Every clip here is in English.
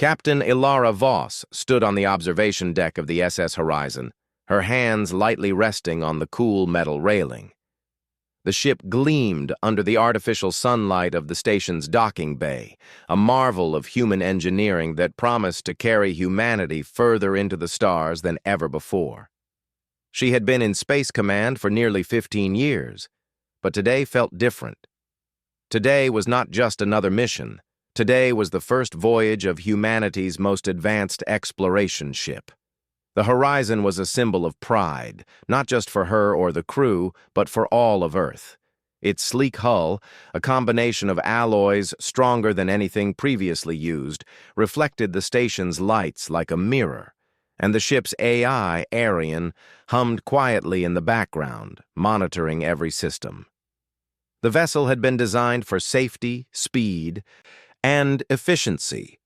Captain Ilara Voss stood on the observation deck of the SS Horizon, her hands lightly resting on the cool metal railing. The ship gleamed under the artificial sunlight of the station's docking bay, a marvel of human engineering that promised to carry humanity further into the stars than ever before. She had been in Space Command for nearly 15 years, but today felt different. Today was not just another mission. Today was the first voyage of humanity's most advanced exploration ship. The Horizon was a symbol of pride, not just for her or the crew, but for all of Earth. Its sleek hull, a combination of alloys stronger than anything previously used, reflected the station's lights like a mirror, and the ship's AI, Arian, hummed quietly in the background, monitoring every system. The vessel had been designed for safety, speed, and efficiency,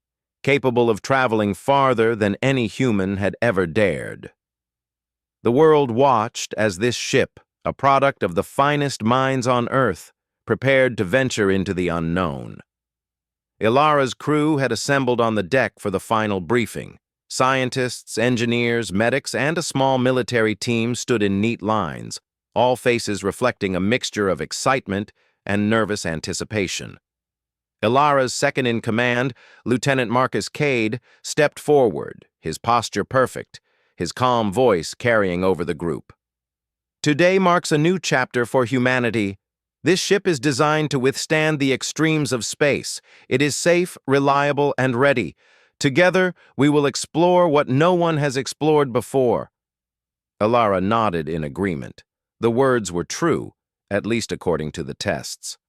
capable of traveling farther than any human had ever dared. The world watched as this ship, a product of the finest minds on Earth, prepared to venture into the unknown. Ilara's crew had assembled on the deck for the final briefing. Scientists, engineers, medics, and a small military team stood in neat lines, all faces reflecting a mixture of excitement and nervous anticipation. Ilara's second-in-command, Lieutenant Marcus Cade, stepped forward, his posture perfect, his calm voice carrying over the group. Today marks a new chapter for humanity. This ship is designed to withstand the extremes of space. It is safe, reliable, and ready. Together, we will explore what no one has explored before. Ilara nodded in agreement. The words were true, at least according to the tests.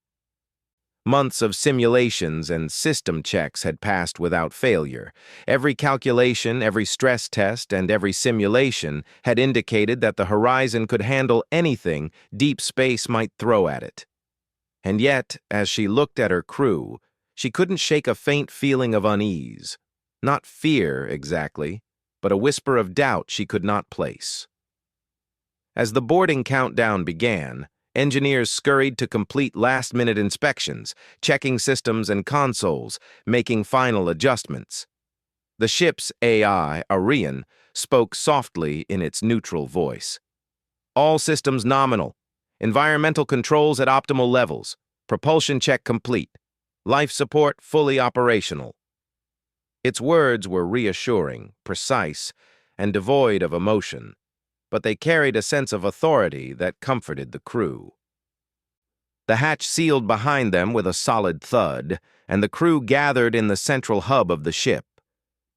Months of simulations and system checks had passed without failure. Every calculation, every stress test, and every simulation had indicated that the Horizon could handle anything deep space might throw at it. And yet, as she looked at her crew, she couldn't shake a faint feeling of unease. Not fear, exactly, but a whisper of doubt she could not place. As the boarding countdown began, engineers scurried to complete last-minute inspections, checking systems and consoles, making final adjustments. The ship's AI, Arian, spoke softly in its neutral voice. All systems nominal. Environmental controls at optimal levels. Propulsion check complete. Life support fully operational. Its words were reassuring, precise, and devoid of emotion, but they carried a sense of authority that comforted the crew. The hatch sealed behind them with a solid thud, and the crew gathered in the central hub of the ship.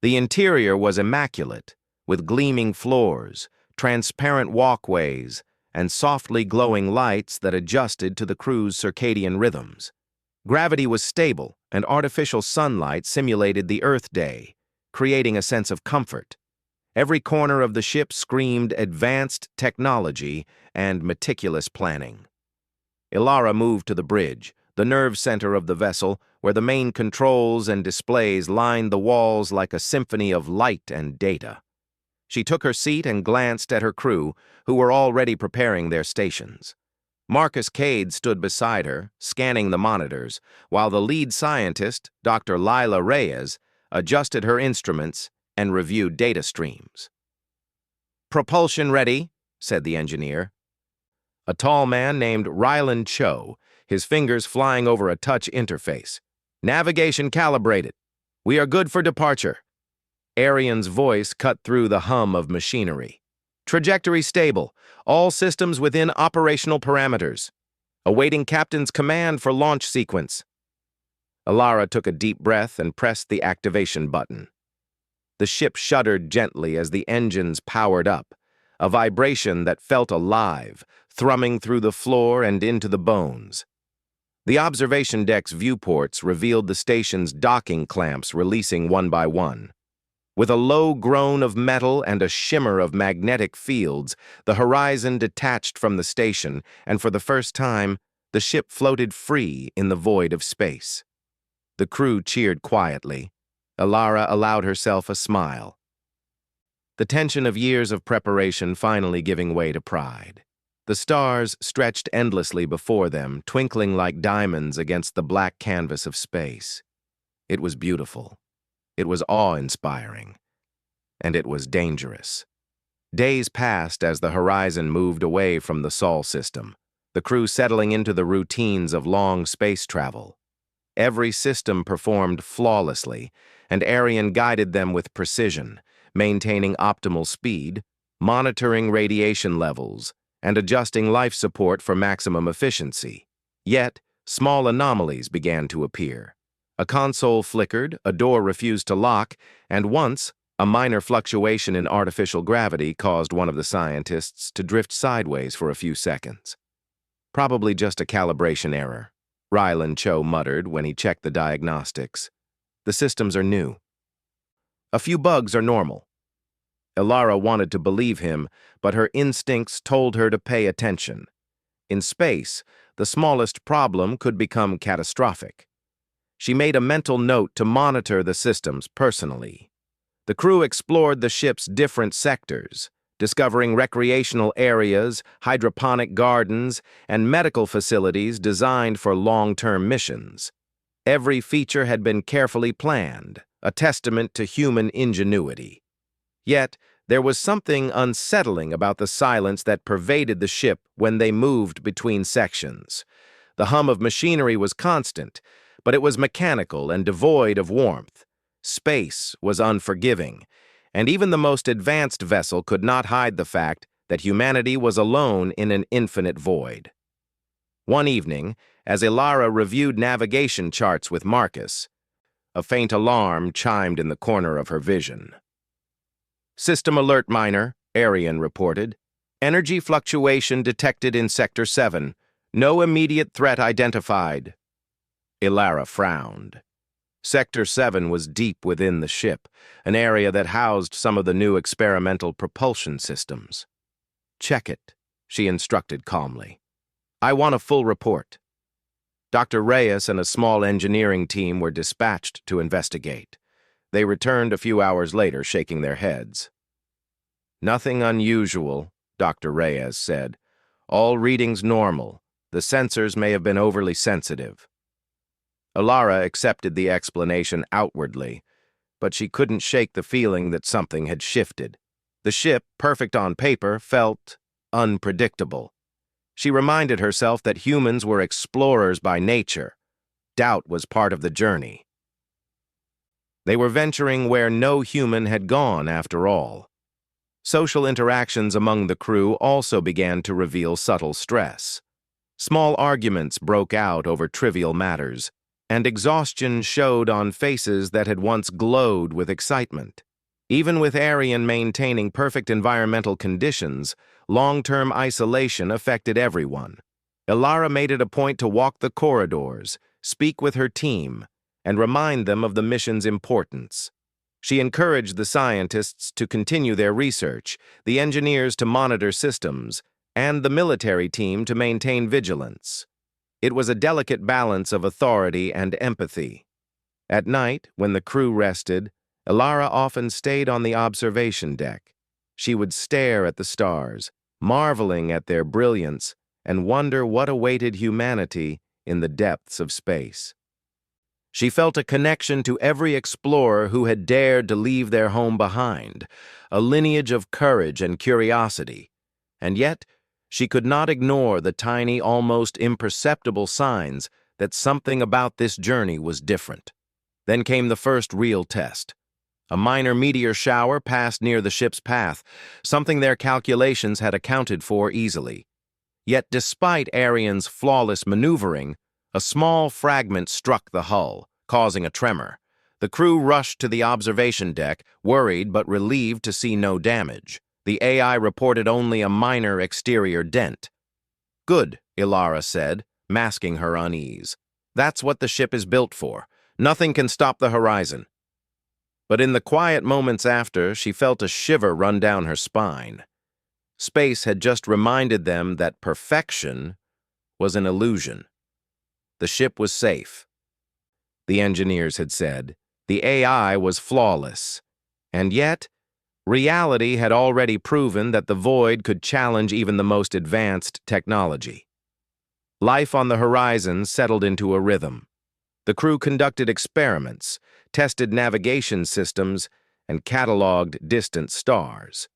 The interior was immaculate, with gleaming floors, transparent walkways, and softly glowing lights that adjusted to the crew's circadian rhythms. Gravity was stable, and artificial sunlight simulated the Earth day, creating a sense of comfort. Every corner of the ship screamed advanced technology and meticulous planning. Ilara moved to the bridge, the nerve center of the vessel, where the main controls and displays lined the walls like a symphony of light and data. She took her seat and glanced at her crew, who were already preparing their stations. Marcus Cade stood beside her, scanning the monitors, while the lead scientist, Dr. Lila Reyes, adjusted her instruments and reviewed data streams. "Propulsion ready," said the engineer. A tall man named Ryland Cho, his fingers flying over a touch interface. "Navigation calibrated. We are good for departure." Arian's voice cut through the hum of machinery. "Trajectory stable. All systems within operational parameters. Awaiting captain's command for launch sequence." Ilara took a deep breath and pressed the activation button. The ship shuddered gently as the engines powered up, a vibration that felt alive, thrumming through the floor and into the bones. The observation deck's viewports revealed the station's docking clamps releasing one by one. With a low groan of metal and a shimmer of magnetic fields, the Horizon detached from the station, and for the first time, the ship floated free in the void of space. The crew cheered quietly. Ilara allowed herself a smile. The tension of years of preparation finally giving way to pride. The stars stretched endlessly before them, twinkling like diamonds against the black canvas of space. It was beautiful. It was awe-inspiring, and it was dangerous. Days passed as the horizon moved away from the Sol system, the crew settling into the routines of long space travel. Every system performed flawlessly, and Arian guided them with precision, maintaining optimal speed, monitoring radiation levels, and adjusting life support for maximum efficiency. Yet, small anomalies began to appear. A console flickered, a door refused to lock, and once, a minor fluctuation in artificial gravity caused one of the scientists to drift sideways for a few seconds. Probably just a calibration error, Rylan Cho muttered when he checked the diagnostics. The systems are new. A few bugs are normal. Ilara wanted to believe him, but her instincts told her to pay attention. In space, the smallest problem could become catastrophic. She made a mental note to monitor the systems personally. The crew explored the ship's different sectors, discovering recreational areas, hydroponic gardens, and medical facilities designed for long-term missions. Every feature had been carefully planned, a testament to human ingenuity. Yet, there was something unsettling about the silence that pervaded the ship when they moved between sections. The hum of machinery was constant, but it was mechanical and devoid of warmth. Space was unforgiving, and even the most advanced vessel could not hide the fact that humanity was alone in an infinite void. One evening, as Ilara reviewed navigation charts with Marcus, a faint alarm chimed in the corner of her vision. "System alert, Minor," Arian reported. "Energy fluctuation detected in Sector 7. No immediate threat identified." Ilara frowned. Sector 7 was deep within the ship, an area that housed some of the new experimental propulsion systems. "Check it," she instructed calmly. "I want a full report." Dr. Reyes and a small engineering team were dispatched to investigate. They returned a few hours later, shaking their heads. "Nothing unusual," Dr. Reyes said. "All readings normal. The sensors may have been overly sensitive." Ilara accepted the explanation outwardly, but she couldn't shake the feeling that something had shifted. The ship, perfect on paper, felt unpredictable. She reminded herself that humans were explorers by nature. Doubt was part of the journey. They were venturing where no human had gone, after all. Social interactions among the crew also began to reveal subtle stress. Small arguments broke out over trivial matters, and exhaustion showed on faces that had once glowed with excitement. Even with Arian maintaining perfect environmental conditions, long-term isolation affected everyone. Ilara made it a point to walk the corridors, speak with her team, and remind them of the mission's importance. She encouraged the scientists to continue their research, the engineers to monitor systems, and the military team to maintain vigilance. It was a delicate balance of authority and empathy. At night, when the crew rested, Ilara often stayed on the observation deck. She would stare at the stars, marveling at their brilliance, and wonder what awaited humanity in the depths of space. She felt a connection to every explorer who had dared to leave their home behind, a lineage of courage and curiosity, and yet she could not ignore the tiny, almost imperceptible signs that something about this journey was different. Then came the first real test. A minor meteor shower passed near the ship's path, something their calculations had accounted for easily. Yet despite Arian's flawless maneuvering, a small fragment struck the hull, causing a tremor. The crew rushed to the observation deck, worried but relieved to see no damage. The AI reported only a minor exterior dent. "Good," Ilara said, masking her unease. "That's what the ship is built for. Nothing can stop the horizon." But in the quiet moments after, she felt a shiver run down her spine. Space had just reminded them that perfection was an illusion. The ship was safe. The engineers had said. The AI was flawless. And yet, reality had already proven that the void could challenge even the most advanced technology. Life on the horizon settled into a rhythm. The crew conducted experiments, tested navigation systems, and cataloged distant stars.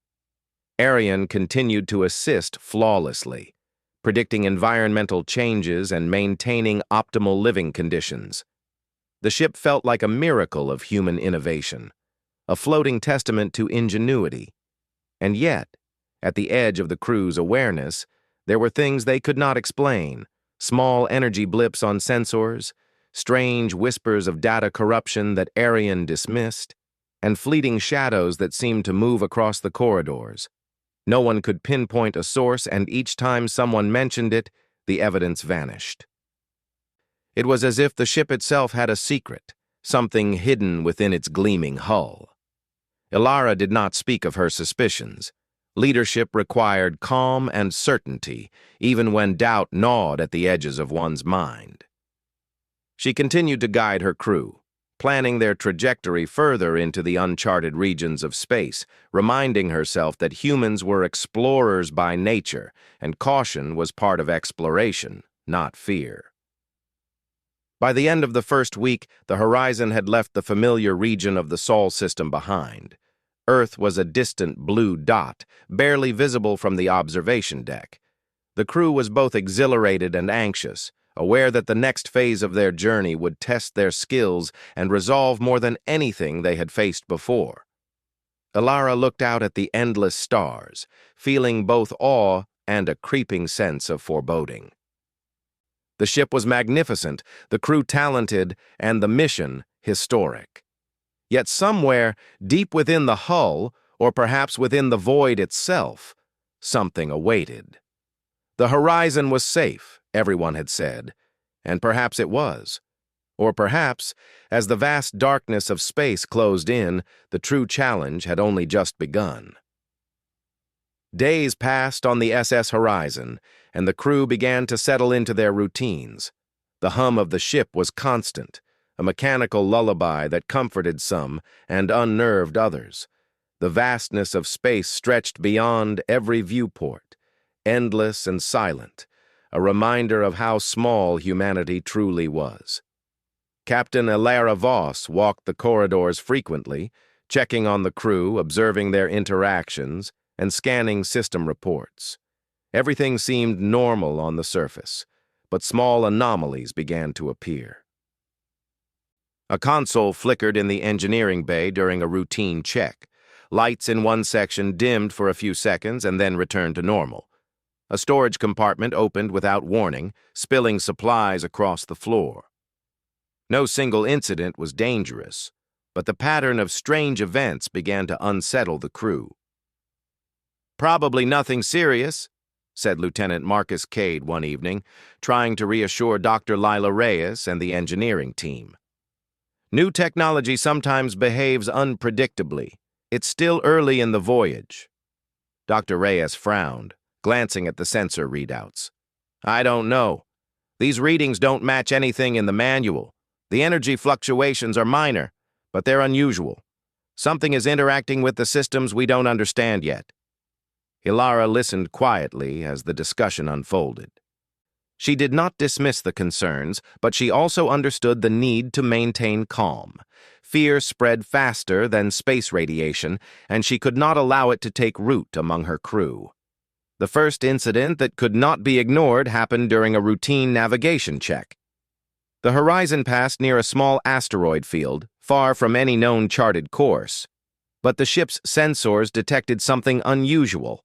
Arian continued to assist flawlessly, predicting environmental changes and maintaining optimal living conditions. The ship felt like a miracle of human innovation, a floating testament to ingenuity. And yet, at the edge of the crew's awareness, there were things they could not explain: small energy blips on sensors, strange whispers of data corruption that Arian dismissed, and fleeting shadows that seemed to move across the corridors. No one could pinpoint a source, and each time someone mentioned it, the evidence vanished. It was as if the ship itself had a secret, something hidden within its gleaming hull. Ilara did not speak of her suspicions. Leadership required calm and certainty, even when doubt gnawed at the edges of one's mind. She continued to guide her crew, planning their trajectory further into the uncharted regions of space, reminding herself that humans were explorers by nature, and caution was part of exploration, not fear. By the end of the first week, the horizon had left the familiar region of the Sol system behind. Earth was a distant blue dot, barely visible from the observation deck. The crew was both exhilarated and anxious, aware that the next phase of their journey would test their skills and resolve more than anything they had faced before. Ilara looked out at the endless stars, feeling both awe and a creeping sense of foreboding. The ship was magnificent, the crew talented, and the mission historic. Yet somewhere, deep within the hull, or perhaps within the void itself, something awaited. The horizon was safe, everyone had said, and perhaps it was. Or perhaps, as the vast darkness of space closed in, the true challenge had only just begun. Days passed on the SS Horizon, and the crew began to settle into their routines. The hum of the ship was constant, a mechanical lullaby that comforted some and unnerved others. The vastness of space stretched beyond every viewport, endless and silent, a reminder of how small humanity truly was. Captain Ilara Voss walked the corridors frequently, checking on the crew, observing their interactions, and scanning system reports. Everything seemed normal on the surface, but small anomalies began to appear. A console flickered in the engineering bay during a routine check. Lights in one section dimmed for a few seconds and then returned to normal. A storage compartment opened without warning, spilling supplies across the floor. No single incident was dangerous, but the pattern of strange events began to unsettle the crew. "Probably nothing serious," said Lieutenant Marcus Cade one evening, trying to reassure Dr. Lila Reyes and the engineering team. "New technology sometimes behaves unpredictably. It's still early in the voyage." Dr. Reyes frowned, glancing at the sensor readouts. "I don't know. These readings don't match anything in the manual. The energy fluctuations are minor, but they're unusual. Something is interacting with the systems we don't understand yet." Ilara listened quietly as the discussion unfolded. She did not dismiss the concerns, but she also understood the need to maintain calm. Fear spread faster than space radiation, and she could not allow it to take root among her crew. The first incident that could not be ignored happened during a routine navigation check. The horizon passed near a small asteroid field, far from any known charted course. But the ship's sensors detected something unusual.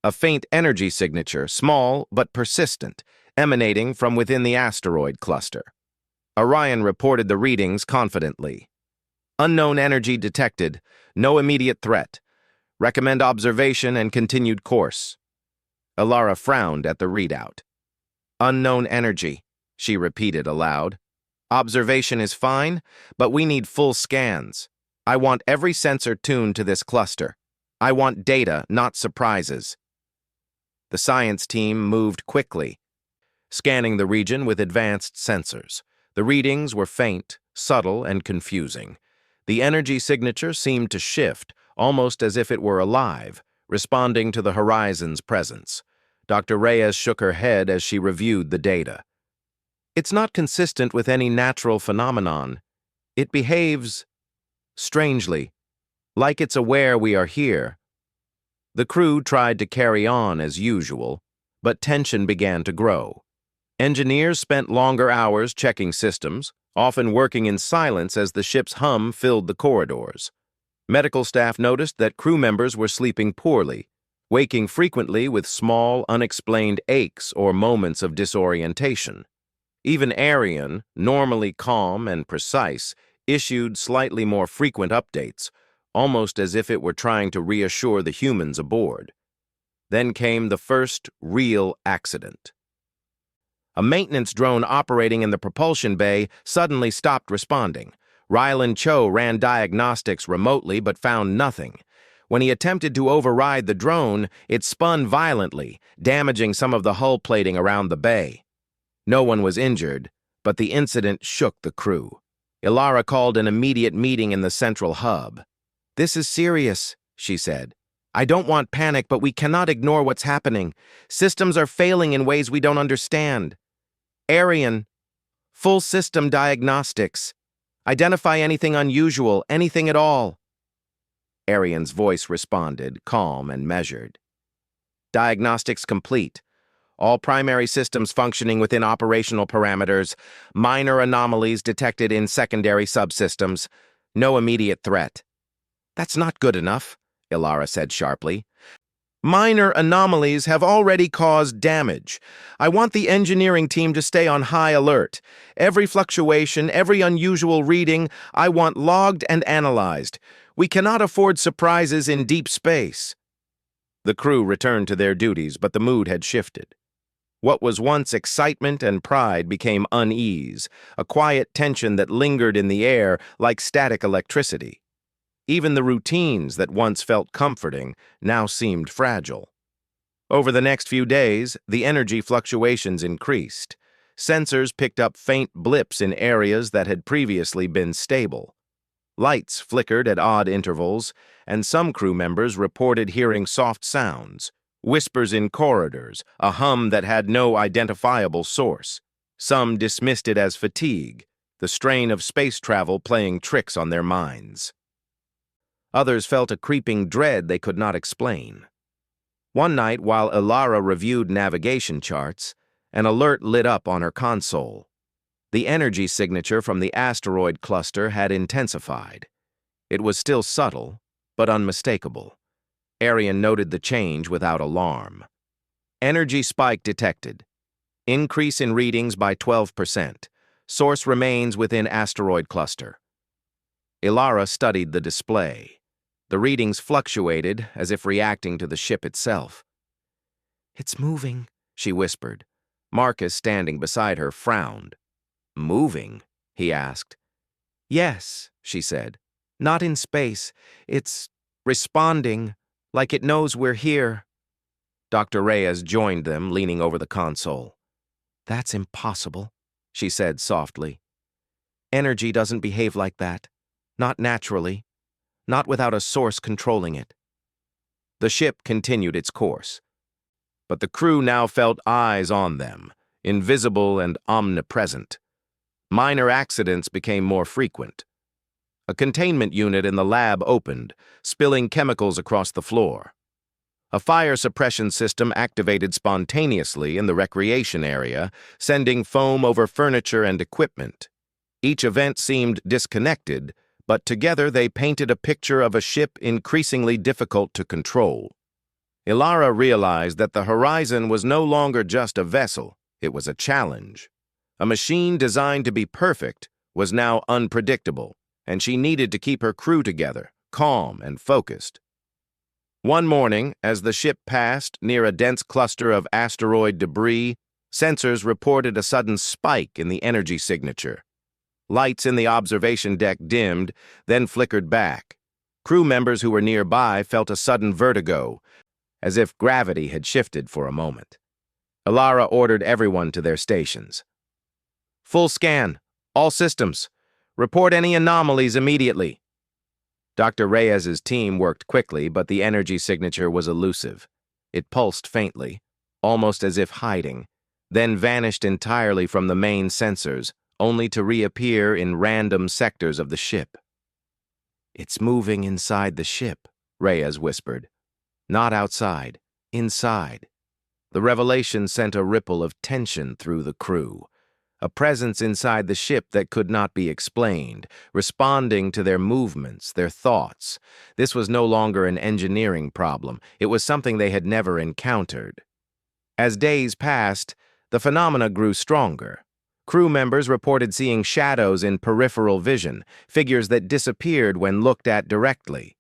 A faint energy signature, small but persistent, emanating from within the asteroid cluster. Orion reported the readings confidently. "Unknown energy detected. No immediate threat. Recommend observation and continued course." Ilara frowned at the readout. "Unknown energy," she repeated aloud. "Observation is fine, but we need full scans. I want every sensor tuned to this cluster. I want data, not surprises." The science team moved quickly, scanning the region with advanced sensors. The readings were faint, subtle, and confusing. The energy signature seemed to shift, almost as if it were alive, responding to the horizon's presence. Dr. Reyes shook her head as she reviewed the data. "It's not consistent with any natural phenomenon. It behaves strangely, like it's aware we are here. The crew tried to carry on as usual, but tension began to grow. Engineers spent longer hours checking systems, often working in silence as the ship's hum filled the corridors. Medical staff noticed that crew members were sleeping poorly, waking frequently with small, unexplained aches or moments of disorientation. Even Arian, normally calm and precise, issued slightly more frequent updates, almost as if it were trying to reassure the humans aboard. Then came the first real accident. A maintenance drone operating in the propulsion bay suddenly stopped responding. Rylan Cho ran diagnostics remotely but found nothing. When he attempted to override the drone, it spun violently, damaging some of the hull plating around the bay. No one was injured, but the incident shook the crew. Ilara called an immediate meeting in the central hub. "This is serious," she said. "I don't want panic, but we cannot ignore what's happening. Systems are failing in ways we don't understand. Arian, full system diagnostics. Identify anything unusual, anything at all." Arian's voice responded, calm and measured. "Diagnostics complete. All primary systems functioning within operational parameters. Minor anomalies detected in secondary subsystems. No immediate threat." "That's not good enough," Ilara said sharply. "Minor anomalies have already caused damage. I want the engineering team to stay on high alert. Every fluctuation, every unusual reading, I want logged and analyzed. We cannot afford surprises in deep space." The crew returned to their duties, but the mood had shifted. What was once excitement and pride became unease, a quiet tension that lingered in the air like static electricity. Even the routines that once felt comforting now seemed fragile. Over the next few days, the energy fluctuations increased. Sensors picked up faint blips in areas that had previously been stable. Lights flickered at odd intervals, and some crew members reported hearing soft sounds, whispers in corridors, a hum that had no identifiable source. Some dismissed it as fatigue, the strain of space travel playing tricks on their minds. Others felt a creeping dread they could not explain. One night, while Ilara reviewed navigation charts, an alert lit up on her console. The energy signature from the asteroid cluster had intensified. It was still subtle, but unmistakable. Arian noted the change without alarm. Energy spike detected. Increase in readings by 12%. Source remains within asteroid cluster. Ilara studied the display. The readings fluctuated, as if reacting to the ship itself. "It's moving," she whispered. Marcus, standing beside her, frowned. "Moving?" he asked. "Yes," she said. "Not in space. It's responding, like it knows we're here." Dr. Reyes joined them, leaning over the console. "That's impossible," she said softly. "Energy doesn't behave like that. Not naturally. Not without a source controlling it." The ship continued its course. But the crew now felt eyes on them, invisible and omnipresent. Minor accidents became more frequent. A containment unit in the lab opened, spilling chemicals across the floor. A fire suppression system activated spontaneously in the recreation area, sending foam over furniture and equipment. Each event seemed disconnected, but together they painted a picture of a ship increasingly difficult to control. Ilara realized that the Horizon was no longer just a vessel, it was a challenge. A machine designed to be perfect was now unpredictable, and she needed to keep her crew together, calm and focused. One morning, as the ship passed near a dense cluster of asteroid debris, sensors reported a sudden spike in the energy signature. Lights in the observation deck dimmed, then flickered back. Crew members who were nearby felt a sudden vertigo, as if gravity had shifted for a moment. Ilara ordered everyone to their stations. "Full scan. All systems. Report any anomalies immediately." Dr. Reyes's team worked quickly, but the energy signature was elusive. It pulsed faintly, almost as if hiding, then vanished entirely from the main sensors, only to reappear in random sectors of the ship. "It's moving inside the ship," Reyes whispered. "Not outside, inside." The revelation sent a ripple of tension through the crew. A presence inside the ship that could not be explained, responding to their movements, their thoughts. This was no longer an engineering problem. It was something they had never encountered. As days passed, the phenomena grew stronger. Crew members reported seeing shadows in peripheral vision, figures that disappeared when looked at directly.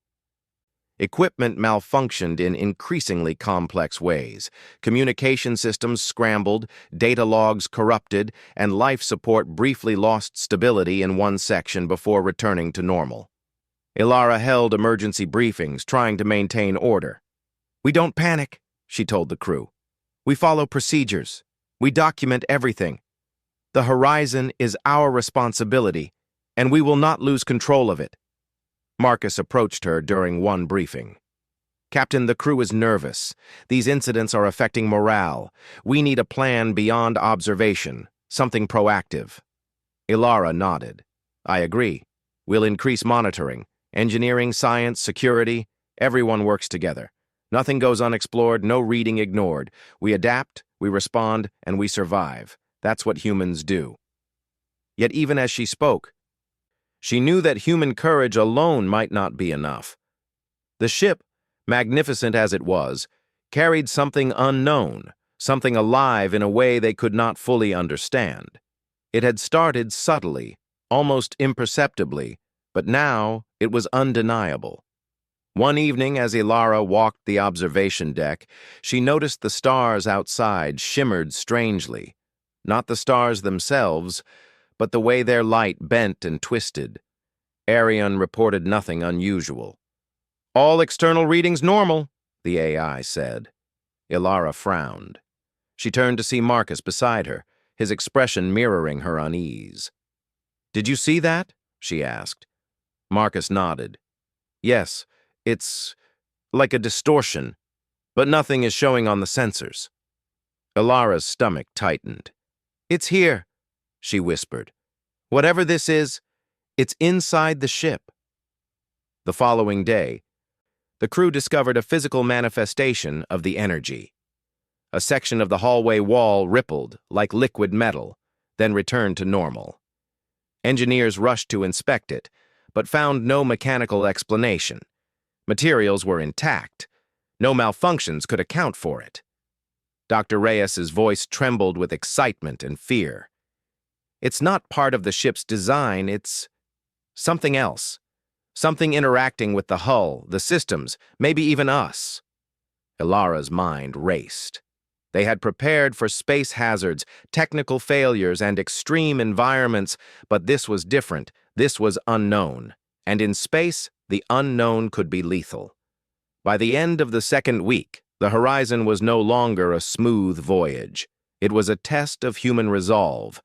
Equipment malfunctioned in increasingly complex ways. Communication systems scrambled, data logs corrupted, and life support briefly lost stability in one section before returning to normal. Ilara held emergency briefings, trying to maintain order. "We don't panic," she told the crew. "We follow procedures. We document everything. The horizon is our responsibility, and we will not lose control of it." Marcus approached her during one briefing. "Captain, the crew is nervous. These incidents are affecting morale. We need a plan beyond observation, something proactive." Ilara nodded. "I agree. We'll increase monitoring. Engineering, science, security, everyone works together. Nothing goes unexplored, no reading ignored. We adapt, we respond, and we survive. That's what humans do." Yet even as she spoke, she knew that human courage alone might not be enough. The ship, magnificent as it was, carried something unknown, something alive in a way they could not fully understand. It had started subtly, almost imperceptibly, but now it was undeniable. One evening, as Ilara walked the observation deck, she noticed the stars outside shimmered strangely. Not the stars themselves, but the way their light bent and twisted. Arion reported nothing unusual. "All external readings normal," the AI said. Ilara frowned. She turned to see Marcus beside her, his expression mirroring her unease. "Did you see that?" she asked. Marcus nodded. "Yes, it's like a distortion, but nothing is showing on the sensors." Ilara's stomach tightened. "It's here," she whispered. "Whatever this is, it's inside the ship." The following day, the crew discovered a physical manifestation of the energy. A section of the hallway wall rippled like liquid metal, then returned to normal. Engineers rushed to inspect it, but found no mechanical explanation. Materials were intact. No malfunctions could account for it. Dr. Reyes's voice trembled with excitement and fear. "It's not part of the ship's design, it's something else. Something interacting with the hull, the systems, maybe even us." Ilara's mind raced. They had prepared for space hazards, technical failures, and extreme environments, but this was different. This was unknown. And in space, the unknown could be lethal. By the end of the second week, the horizon was no longer a smooth voyage. It was a test of human resolve.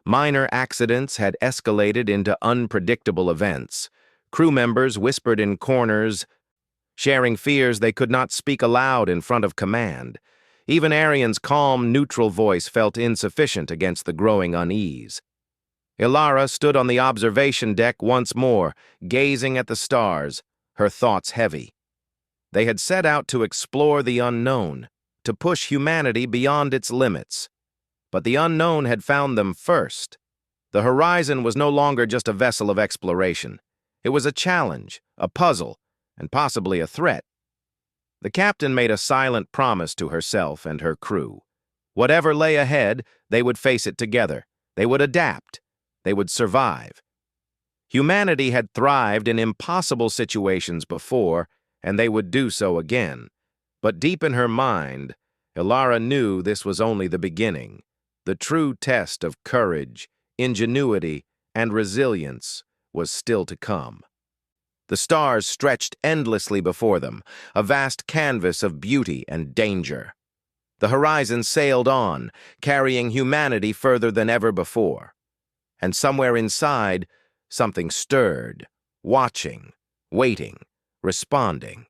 Minor accidents had escalated into unpredictable events. Crew members whispered in corners, sharing fears they could not speak aloud in front of command. Even Arion's calm, neutral voice felt insufficient against the growing unease. Ilara stood on the observation deck once more, gazing at the stars, her thoughts heavy. They had set out to explore the unknown, to push humanity beyond its limits. But the unknown had found them first. The horizon was no longer just a vessel of exploration. It was a challenge, a puzzle, and possibly a threat. The captain made a silent promise to herself and her crew. Whatever lay ahead, they would face it together. They would adapt. They would survive. Humanity had thrived in impossible situations before, and they would do so again. But deep in her mind, Ilara knew this was only the beginning. The true test of courage, ingenuity, and resilience was still to come. The stars stretched endlessly before them, a vast canvas of beauty and danger. The horizon sailed on, carrying humanity further than ever before. And somewhere inside, something stirred, watching, waiting, responding.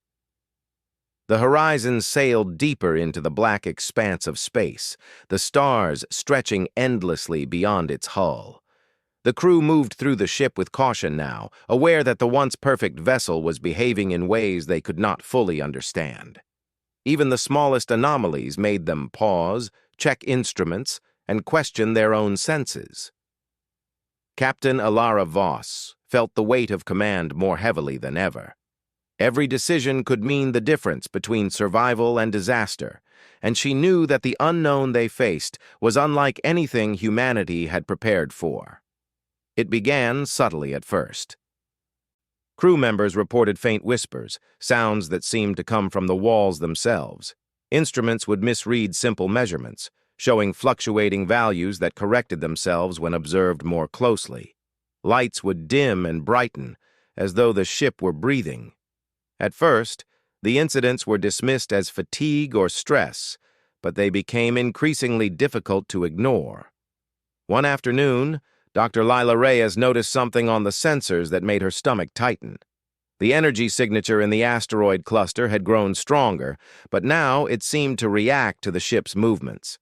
The horizon sailed deeper into the black expanse of space, the stars stretching endlessly beyond its hull. The crew moved through the ship with caution now, aware that the once perfect vessel was behaving in ways they could not fully understand. Even the smallest anomalies made them pause, check instruments, and question their own senses. Captain Ilara Voss felt the weight of command more heavily than ever. Every decision could mean the difference between survival and disaster, and she knew that the unknown they faced was unlike anything humanity had prepared for. It began subtly at first. Crew members reported faint whispers, sounds that seemed to come from the walls themselves. Instruments would misread simple measurements, showing fluctuating values that corrected themselves when observed more closely. Lights would dim and brighten, as though the ship were breathing. At first, the incidents were dismissed as fatigue or stress, but they became increasingly difficult to ignore. One afternoon, Dr. Lila Reyes noticed something on the sensors that made her stomach tighten. The energy signature in the asteroid cluster had grown stronger, but now it seemed to react to the ship's movements.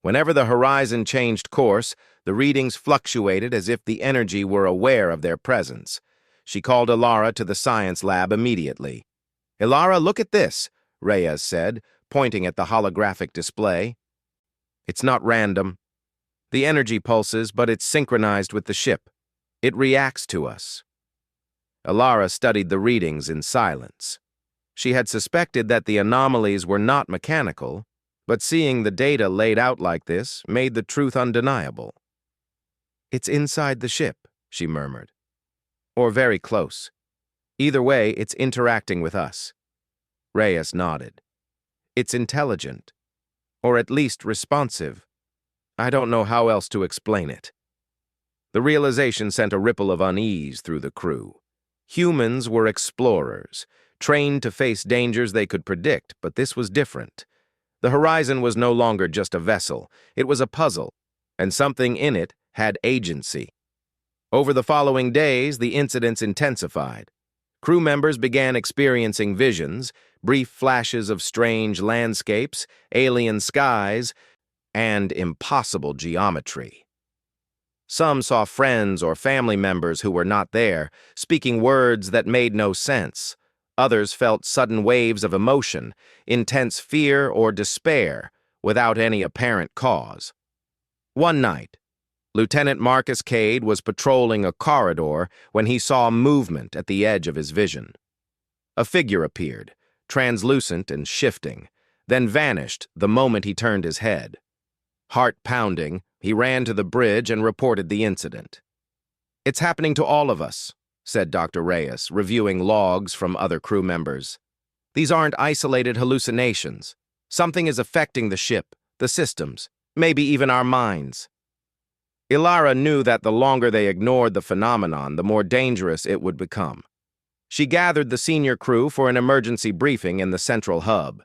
Whenever the horizon changed course, the readings fluctuated as if the energy were aware of their presence. She called Ilara to the science lab immediately. "Ilara, look at this," Reyes said, pointing at the holographic display. "It's not random. The energy pulses, but it's synchronized with the ship. It reacts to us." Ilara studied the readings in silence. She had suspected that the anomalies were not mechanical, but seeing the data laid out like this made the truth undeniable. "It's inside the ship," she murmured. "Or very close. Either way, it's interacting with us." Reyes nodded. "It's intelligent, or at least responsive. I don't know how else to explain it." The realization sent a ripple of unease through the crew. Humans were explorers, trained to face dangers they could predict, but this was different. The horizon was no longer just a vessel. It was a puzzle, and something in it had agency. Over the following days, the incidents intensified. Crew members began experiencing visions, brief flashes of strange landscapes, alien skies, and impossible geometry. Some saw friends or family members who were not there, speaking words that made no sense. Others felt sudden waves of emotion, intense fear or despair, without any apparent cause. One night, Lieutenant Marcus Cade was patrolling a corridor when he saw movement at the edge of his vision. A figure appeared, translucent and shifting, then vanished the moment he turned his head. Heart pounding, he ran to the bridge and reported the incident. "It's happening to all of us," said Dr. Reyes, reviewing logs from other crew members. "These aren't isolated hallucinations. Something is affecting the ship, the systems, maybe even our minds." Ilara knew that the longer they ignored the phenomenon, the more dangerous it would become. She gathered the senior crew for an emergency briefing in the central hub.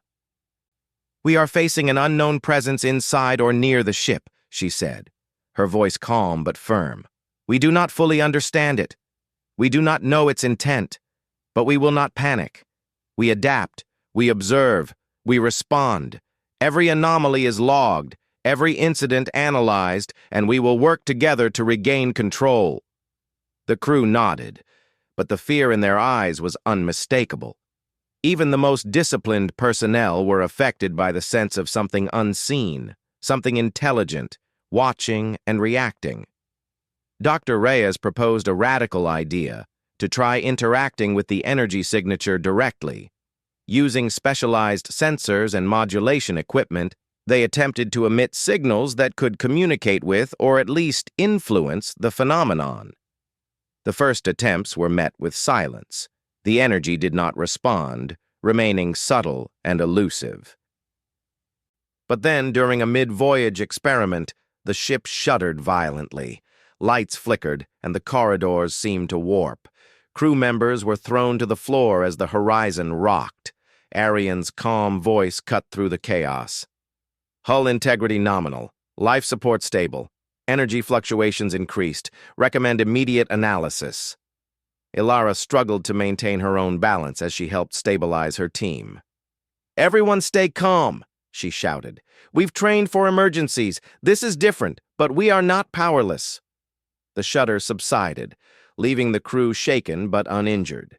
"We are facing an unknown presence inside or near the ship," she said, her voice calm but firm. "We do not fully understand it. We do not know its intent, but we will not panic. We adapt, we observe, we respond. Every anomaly is logged, every incident analyzed, and we will work together to regain control." The crew nodded, but the fear in their eyes was unmistakable. Even the most disciplined personnel were affected by the sense of something unseen, something intelligent, watching and reacting. Dr. Reyes proposed a radical idea to try interacting with the energy signature directly. Using specialized sensors and modulation equipment, they attempted to emit signals that could communicate with or at least influence the phenomenon. The first attempts were met with silence. The energy did not respond, remaining subtle and elusive. But then, during a mid-voyage experiment, the ship shuddered violently. Lights flickered, and the corridors seemed to warp. Crew members were thrown to the floor as the horizon rocked. Arian's calm voice cut through the chaos. "Hull integrity nominal. Life support stable. Energy fluctuations increased. Recommend immediate analysis." Ilara struggled to maintain her own balance as she helped stabilize her team. "Everyone stay calm," she shouted. "We've trained for emergencies. This is different, but we are not powerless." the shudder subsided, leaving the crew shaken but uninjured.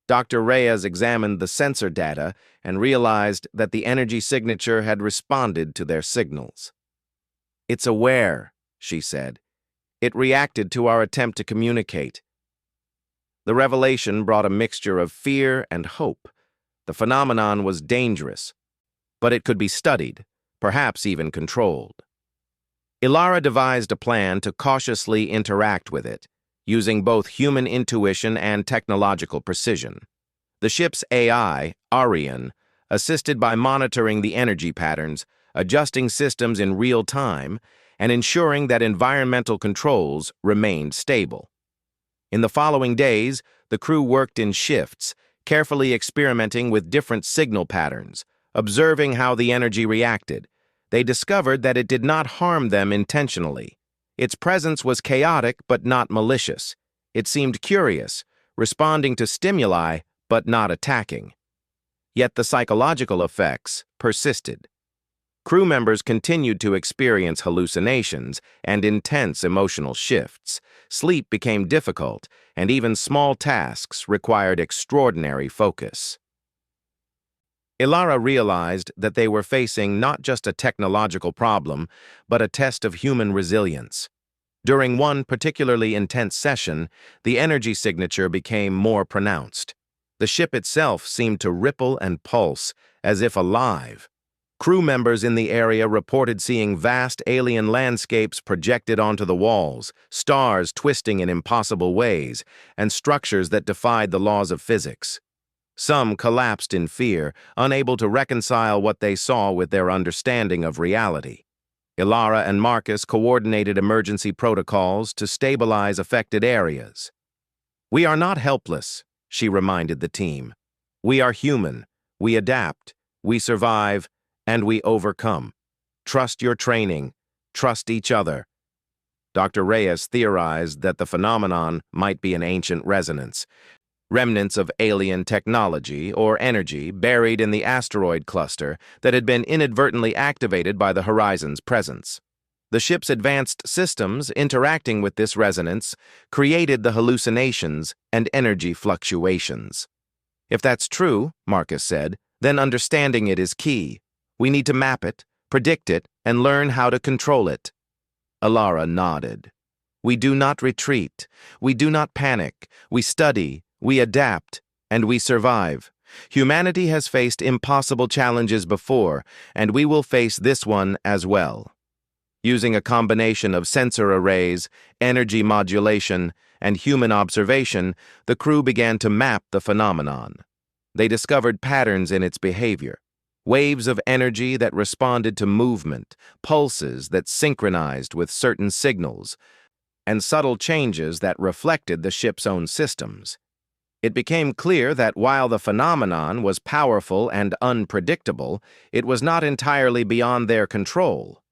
Dr. Reyes examined the sensor data and realized that the energy signature had responded to their signals. "It's aware," she said. "It reacted to our attempt to communicate." The revelation brought a mixture of fear and hope. The phenomenon was dangerous, but it could be studied, perhaps even controlled. Ilara devised a plan to cautiously interact with it, using both human intuition and technological precision. The ship's AI, Arian, assisted by monitoring the energy patterns, adjusting systems in real time, and ensuring that environmental controls remained stable. In the following days, the crew worked in shifts, carefully experimenting with different signal patterns, observing how the energy reacted. They discovered that it did not harm them intentionally. Its presence was chaotic but not malicious. It seemed curious, responding to stimuli but not attacking. Yet the psychological effects persisted. Crew members continued to experience hallucinations and intense emotional shifts. Sleep became difficult, and even small tasks required extraordinary focus. Ilara realized that they were facing not just a technological problem, but a test of human resilience. During one particularly intense session, the energy signature became more pronounced. The ship itself seemed to ripple and pulse, as if alive. Crew members in the area reported seeing vast alien landscapes projected onto the walls, stars twisting in impossible ways, and structures that defied the laws of physics. Some collapsed in fear, unable to reconcile what they saw with their understanding of reality. Ilara and Marcus coordinated emergency protocols to stabilize affected areas. "We are not helpless," she reminded the team. "We are human. We adapt. We survive. And we overcome. Trust your training. Trust each other." Dr. Reyes theorized that the phenomenon might be an ancient resonance, remnants of alien technology or energy buried in the asteroid cluster that had been inadvertently activated by the Horizon's presence. The ship's advanced systems interacting with this resonance created the hallucinations and energy fluctuations. "If that's true," Marcus said, "then understanding it is key. We need to map it, predict it, and learn how to control it." Ilara nodded. "We do not retreat. We do not panic. We study, we adapt, and we survive. Humanity has faced impossible challenges before, and we will face this one as well." Using a combination of sensor arrays, energy modulation, and human observation, the crew began to map the phenomenon. They discovered patterns in its behavior. Waves of energy that responded to movement, pulses that synchronized with certain signals, and subtle changes that reflected the ship's own systems. It became clear that while the phenomenon was powerful and unpredictable, it was not entirely beyond their control.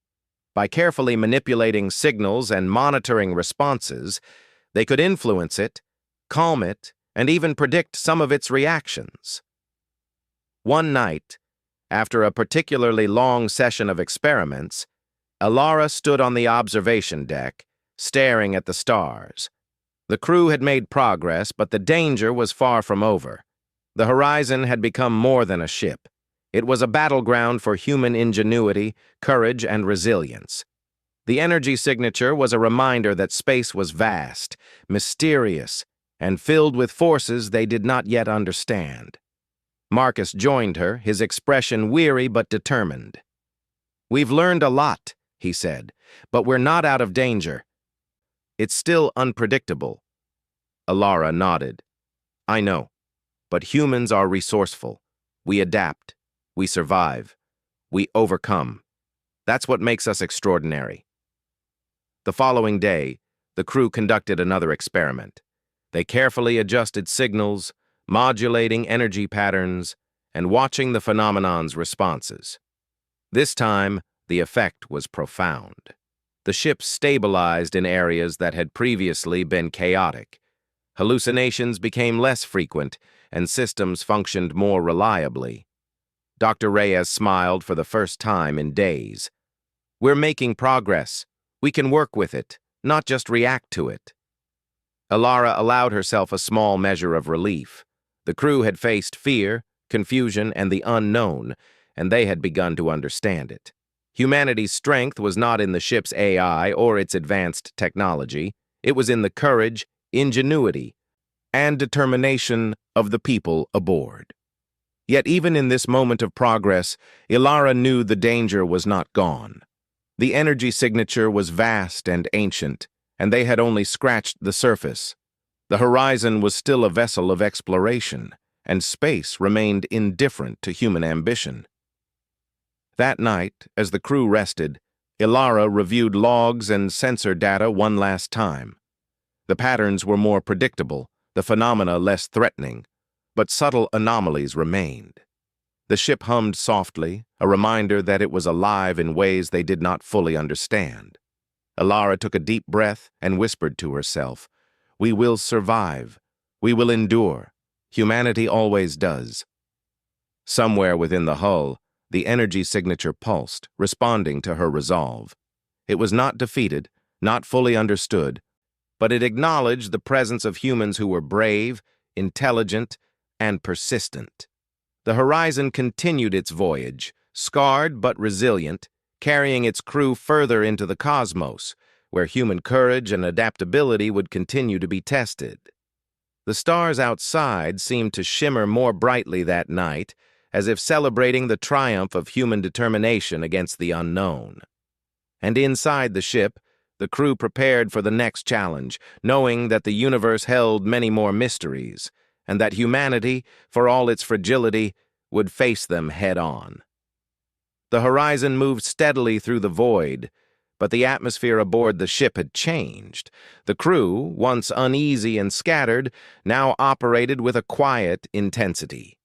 By carefully manipulating signals and monitoring responses, they could influence it, calm it, and even predict some of its reactions. One night, after a particularly long session of experiments, Ilara stood on the observation deck, staring at the stars. The crew had made progress, but the danger was far from over. The Horizon had become more than a ship. It was a battleground for human ingenuity, courage, and resilience. The energy signature was a reminder that space was vast, mysterious, and filled with forces they did not yet understand. Marcus joined her, his expression weary but determined. "We've learned a lot," he said, "but we're not out of danger. It's still unpredictable." Ilara nodded. "I know, but humans are resourceful. We adapt. We survive. We overcome. That's what makes us extraordinary." The following day, the crew conducted another experiment. They carefully adjusted signals, modulating energy patterns, and watching the phenomenon's responses. This time, the effect was profound. The ship stabilized in areas that had previously been chaotic. Hallucinations became less frequent, and systems functioned more reliably. Dr. Reyes smiled for the first time in days. "We're making progress. We can work with it. not just react to it. Alara allowed herself a small measure of relief. The crew had faced fear, confusion, and the unknown, and they had begun to understand it. Humanity's strength was not in the ship's AI or its advanced technology. It was in the courage, ingenuity, and determination of the people aboard. Yet even in this moment of progress, Ilara knew the danger was not gone. The energy signature was vast and ancient, and they had only scratched the surface. The horizon was still a vessel of exploration, and space remained indifferent to human ambition. That night, as the crew rested, Ilara reviewed logs and sensor data one last time. The patterns were more predictable, the phenomena less threatening, but subtle anomalies remained. The ship hummed softly, a reminder that it was alive in ways they did not fully understand. Ilara took a deep breath and whispered to herself, "We will survive. We will endure. Humanity always does." Somewhere within the hull, the energy signature pulsed, responding to her resolve. It was not defeated, not fully understood, but it acknowledged the presence of humans who were brave, intelligent, and persistent. The horizon continued its voyage, scarred but resilient, carrying its crew further into the cosmos, where human courage and adaptability would continue to be tested. The stars outside seemed to shimmer more brightly that night, as if celebrating the triumph of human determination against the unknown. And inside the ship, the crew prepared for the next challenge, knowing that the universe held many more mysteries, and that humanity, for all its fragility, would face them head-on. The horizon moved steadily through the void, but the atmosphere aboard the ship had changed. The crew, once uneasy and scattered, now operated with a quiet intensity.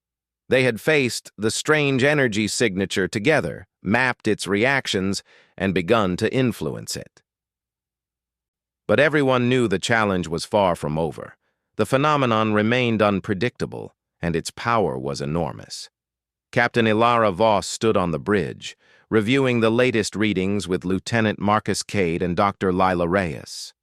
They had faced the strange energy signature together, mapped its reactions, and begun to influence it. But everyone knew the challenge was far from over. The phenomenon remained unpredictable, and its power was enormous. Captain Ilara Voss stood on the bridge, reviewing the latest readings with Lieutenant Marcus Cade and Dr. Lila Reyes.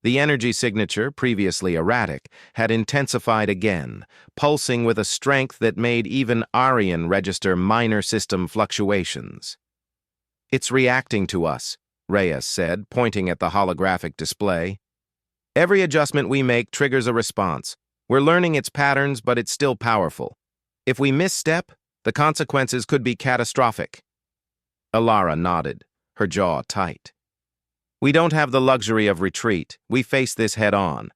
The energy signature, previously erratic, had intensified again, pulsing with a strength that made even Arian register minor system fluctuations. "It's reacting to us," Reyes said, pointing at the holographic display. "Every adjustment we make triggers a response. We're learning its patterns, but it's still powerful. If we misstep, the consequences could be catastrophic." Ilara nodded, her jaw tight. "We don't have the luxury of retreat. We face this head-on.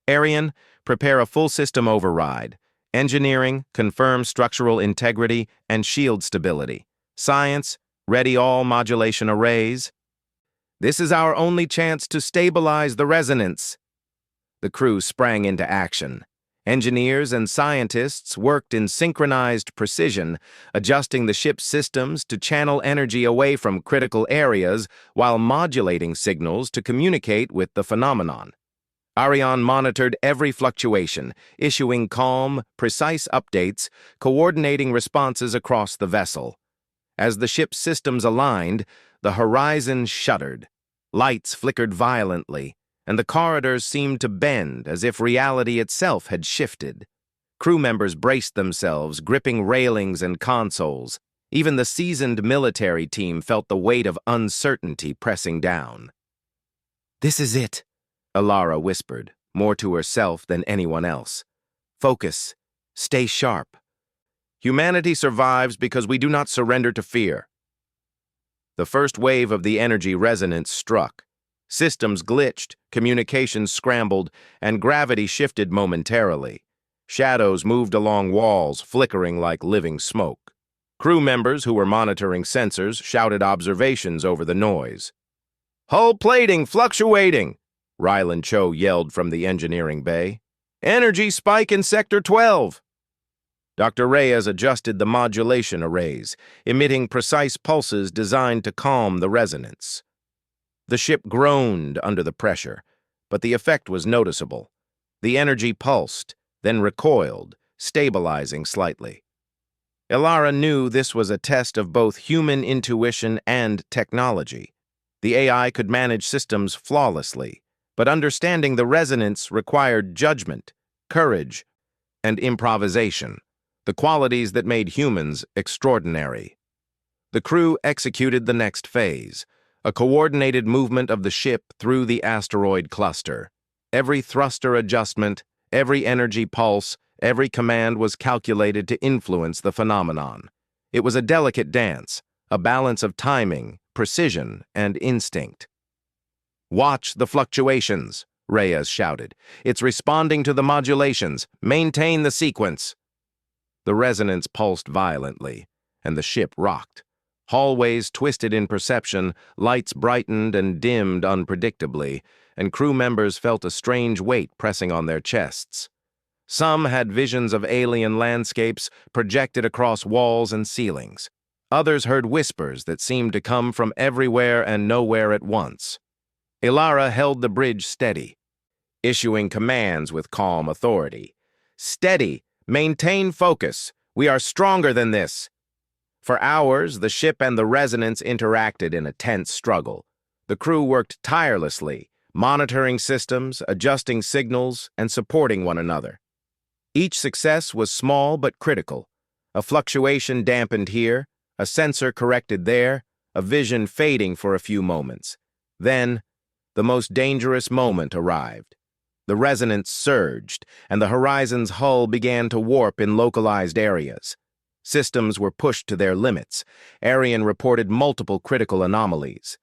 Arian, prepare a full system override. Engineering, confirm structural integrity and shield stability. Science, ready all modulation arrays. This is our only chance to stabilize the resonance." The crew sprang into action. Engineers and scientists worked in synchronized precision, adjusting the ship's systems to channel energy away from critical areas while modulating signals to communicate with the phenomenon. Ariane monitored every fluctuation, issuing calm, precise updates, coordinating responses across the vessel. As the ship's systems aligned, the horizon shuddered. Lights flickered violently, and the corridors seemed to bend as if reality itself had shifted. Crew members braced themselves, gripping railings and consoles. Even the seasoned military team felt the weight of uncertainty pressing down. "This is it," Ilara whispered, more to herself than anyone else. "Focus. Stay sharp. Humanity survives because we do not surrender to fear." The first wave of the energy resonance struck. Systems glitched, communications scrambled, and gravity shifted momentarily. Shadows moved along walls, flickering like living smoke. Crew members who were monitoring sensors shouted observations over the noise. "Hull plating fluctuating," Ryland Cho yelled from the engineering bay. "Energy spike in Sector 12. Dr. Reyes adjusted the modulation arrays, emitting precise pulses designed to calm the resonance. The ship groaned under the pressure, but the effect was noticeable. The energy pulsed, then recoiled, stabilizing slightly. Ilara knew this was a test of both human intuition and technology. The AI could manage systems flawlessly, but understanding the resonance required judgment, courage, and improvisation, the qualities that made humans extraordinary. The crew executed the next phase, a coordinated movement of the ship through the asteroid cluster. Every thruster adjustment, every energy pulse, every command was calculated to influence the phenomenon. It was a delicate dance, a balance of timing, precision, and instinct. "Watch the fluctuations," Reyes shouted. "It's responding to the modulations. Maintain the sequence." The resonance pulsed violently, and the ship rocked. Hallways twisted in perception, lights brightened and dimmed unpredictably, and crew members felt a strange weight pressing on their chests. Some had visions of alien landscapes projected across walls and ceilings. Others heard whispers that seemed to come from everywhere and nowhere at once. Ilara held the bridge steady, issuing commands with calm authority. "Steady! Maintain focus! We are stronger than this!" For hours, the ship and the resonance interacted in a tense struggle. The crew worked tirelessly, monitoring systems, adjusting signals, and supporting one another. Each success was small but critical. A fluctuation dampened here, a sensor corrected there, a vision fading for a few moments. Then, the most dangerous moment arrived. The resonance surged, and the horizon's hull began to warp in localized areas. Systems were pushed to their limits. Arian reported multiple critical anomalies.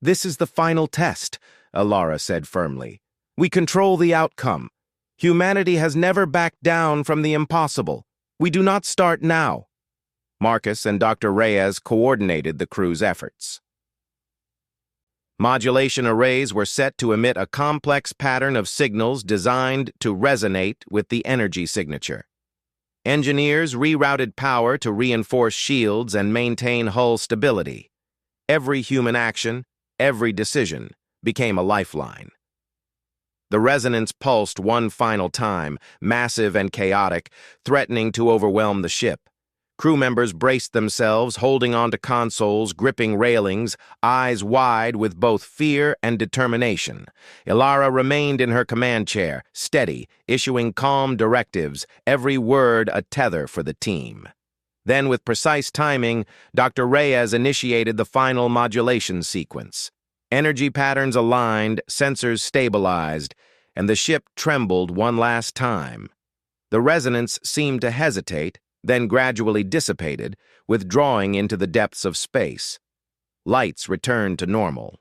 "This is the final test," Ilara said firmly. "We control the outcome. Humanity has never backed down from the impossible. We do not start now." Marcus and Dr. Reyes coordinated the crew's efforts. Modulation arrays were set to emit a complex pattern of signals designed to resonate with the energy signature. Engineers rerouted power to reinforce shields and maintain hull stability. Every human action, every decision, became a lifeline. The resonance pulsed one final time, massive and chaotic, threatening to overwhelm the ship. Crew members braced themselves, holding onto consoles, gripping railings, eyes wide with both fear and determination. Ilara remained in her command chair, steady, issuing calm directives, every word a tether for the team. Then, with precise timing, Dr. Reyes initiated the final modulation sequence. Energy patterns aligned, sensors stabilized, and the ship trembled one last time. The resonance seemed to hesitate, then gradually dissipated, withdrawing into the depths of space. Lights returned to normal.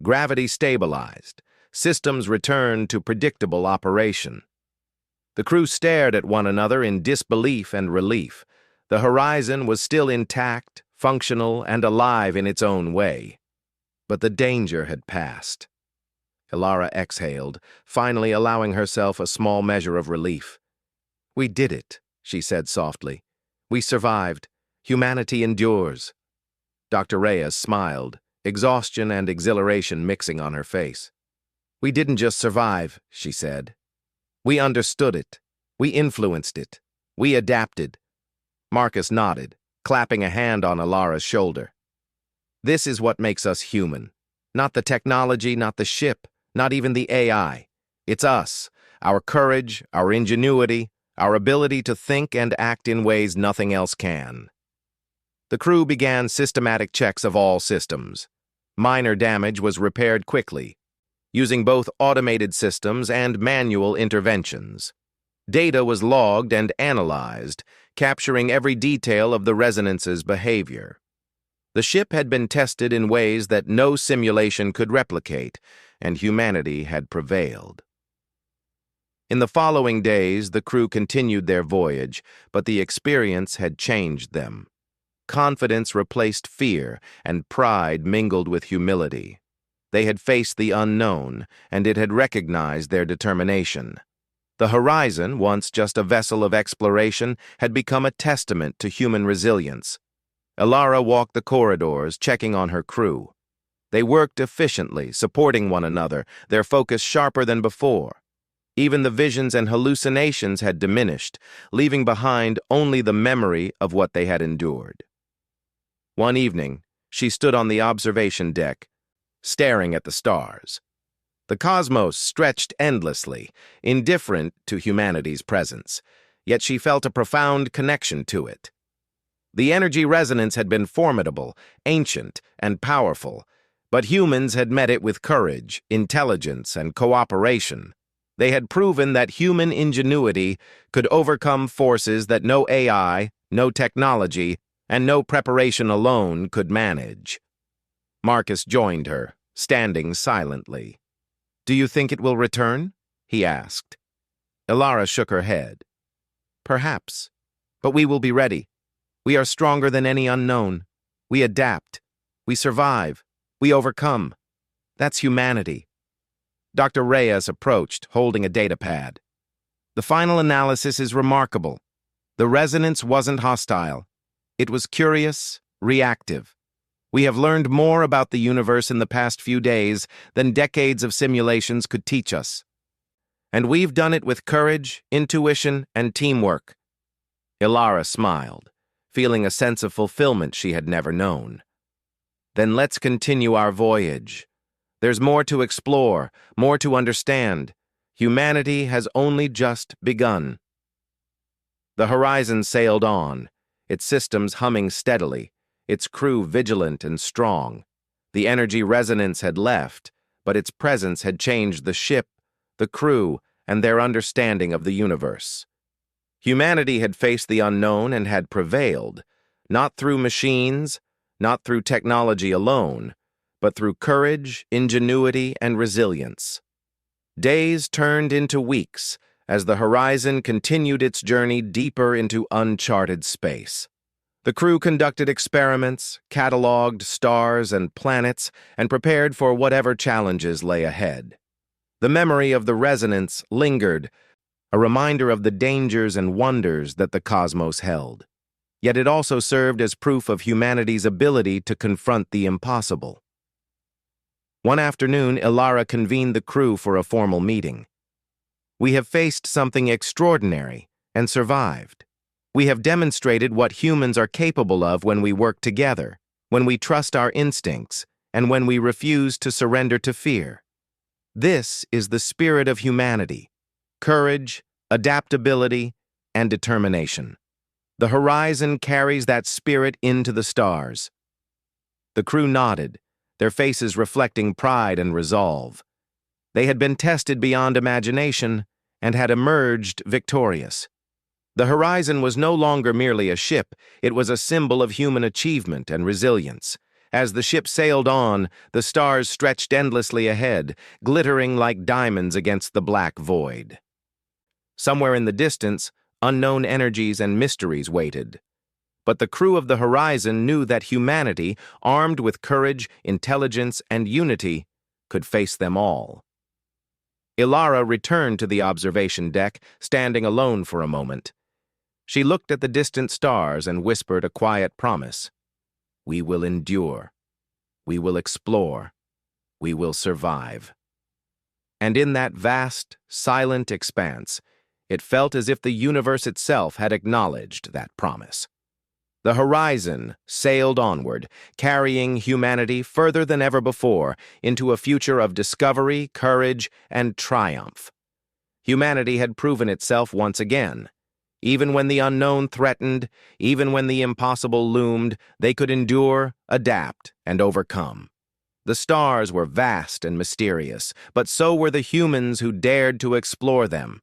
Gravity stabilized. Systems returned to predictable operation. The crew stared at one another in disbelief and relief. The horizon was still intact, functional, and alive in its own way. But the danger had passed. Ilara exhaled, finally allowing herself a small measure of relief. "We did it," she said softly. "We survived. Humanity endures." Dr. Reyes smiled, exhaustion and exhilaration mixing on her face. "We didn't just survive," she said. "We understood it. We influenced it. We adapted." Marcus nodded, clapping a hand on Ilara's shoulder. "This is what makes us human. Not the technology, not the ship, not even the AI. It's us, our courage, our ingenuity, our ability to think and act in ways nothing else can." The crew began systematic checks of all systems. Minor damage was repaired quickly, using both automated systems and manual interventions. Data was logged and analyzed, capturing every detail of the resonance's behavior. The ship had been tested in ways that no simulation could replicate, and humanity had prevailed. In the following days, the crew continued their voyage, but the experience had changed them. Confidence replaced fear, and pride mingled with humility. They had faced the unknown, and it had recognized their determination. The horizon, once just a vessel of exploration, had become a testament to human resilience. Ilara walked the corridors, checking on her crew. They worked efficiently, supporting one another, their focus sharper than before. Even the visions and hallucinations had diminished, leaving behind only the memory of what they had endured. One evening, She stood on the observation deck, staring at the stars. The cosmos stretched endlessly, indifferent to humanity's presence, yet she felt a profound connection to it. The energy resonance had been formidable, ancient, and powerful, but humans had met it with courage, intelligence, and cooperation. They had proven that human ingenuity could overcome forces that no AI, no technology, and no preparation alone could manage. Marcus joined her, standing silently. "Do you think it will return?" he asked. Ilara shook her head. "Perhaps, but we will be ready. We are stronger than any unknown. We adapt. We survive. We overcome. That's humanity." Dr. Reyes approached, holding a data pad. "The final analysis is remarkable. The resonance wasn't hostile. It was curious, reactive. We have learned more about the universe in the past few days than decades of simulations could teach us. And we've done it with courage, intuition, and teamwork." Ilara smiled, feeling a sense of fulfillment she had never known. "Then let's continue our voyage. There's more to explore, more to understand. Humanity has only just begun." The Horizon sailed on, its systems humming steadily, its crew vigilant and strong. The energy resonance had left, but its presence had changed the ship, the crew, and their understanding of the universe. Humanity had faced the unknown and had prevailed, not through machines, not through technology alone, but through courage, ingenuity, and resilience. Days turned into weeks as the Horizon continued its journey deeper into uncharted space. The crew conducted experiments, cataloged stars and planets, and prepared for whatever challenges lay ahead. The memory of the resonance lingered, a reminder of the dangers and wonders that the cosmos held. Yet it also served as proof of humanity's ability to confront the impossible. One afternoon, Ilara convened the crew for a formal meeting. "We have faced something extraordinary and survived. We have demonstrated what humans are capable of when we work together, when we trust our instincts, and when we refuse to surrender to fear. This is the spirit of humanity: courage, adaptability, and determination. The Horizon carries that spirit into the stars." The crew nodded, their faces reflecting pride and resolve. They had been tested beyond imagination and had emerged victorious. The Horizon was no longer merely a ship, it was a symbol of human achievement and resilience. As the ship sailed on, the stars stretched endlessly ahead, glittering like diamonds against the black void. Somewhere in the distance, unknown energies and mysteries waited. But the crew of the Horizon knew that humanity, armed with courage, intelligence, and unity, could face them all. Ilara returned to the observation deck, standing alone for a moment. She looked at the distant stars and whispered a quiet promise. "We will endure. We will explore. We will survive." And in that vast, silent expanse, it felt as if the universe itself had acknowledged that promise. The Horizon sailed onward, carrying humanity further than ever before into a future of discovery, courage, and triumph. Humanity had proven itself once again. Even when the unknown threatened, even when the impossible loomed, they could endure, adapt, and overcome. The stars were vast and mysterious, but so were the humans who dared to explore them.